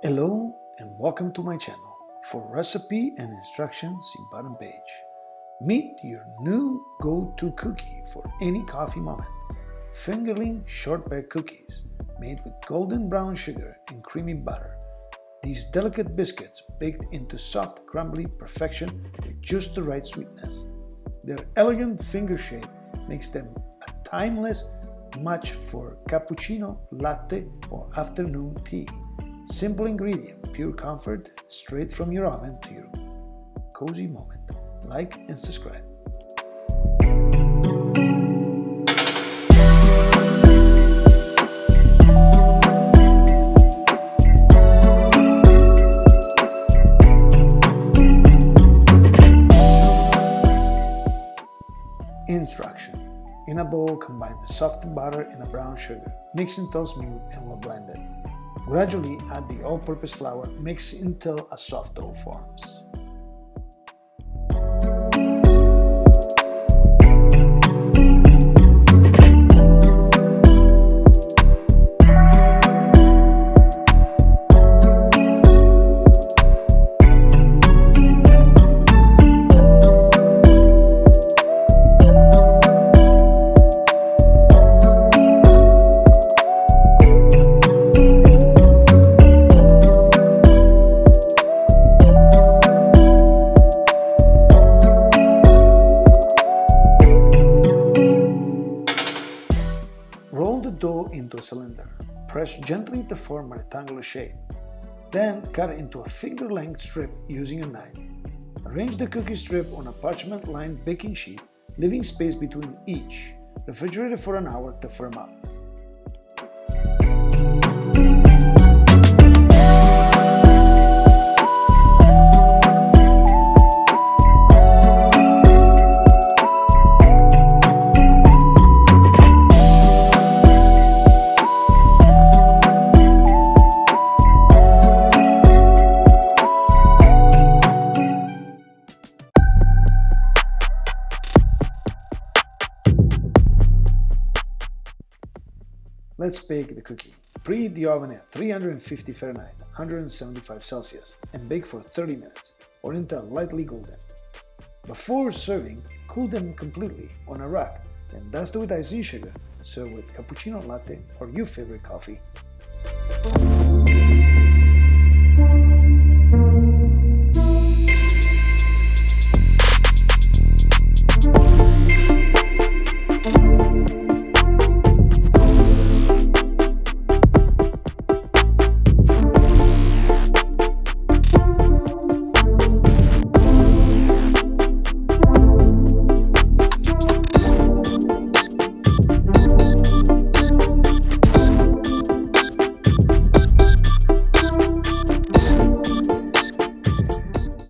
Hello and welcome to my channel. For recipe and instructions, see bottom page. Meet your new go-to cookie for any coffee moment. Fingerling Shortbread Cookies, made with golden brown sugar and creamy butter. These delicate biscuits baked into soft, crumbly perfection with just the right sweetness. Their elegant finger shape makes them a timeless match for cappuccino, latte, or afternoon tea. Simple ingredient, pure comfort, straight from your oven to your cozy moment. Like and subscribe. Instruction. In a bowl, combine the soft butter and a brown sugar. Mix until smooth and well blended. Gradually add the all-purpose flour, mix until a soft dough forms. Roll the dough into a cylinder. Press gently to form a rectangular shape. Then cut it into a finger-length strip using a knife. Arrange the cookie strip on a parchment-lined baking sheet, leaving space between each. Refrigerate it for an hour to firm up. Let's bake the cookie. Preheat the oven at 350 Fahrenheit, 175 Celsius, and bake for 30 minutes, or until lightly golden. Before serving, cool them completely on a rack, then dust it with icing sugar. Serve with cappuccino, latte, or your favorite coffee.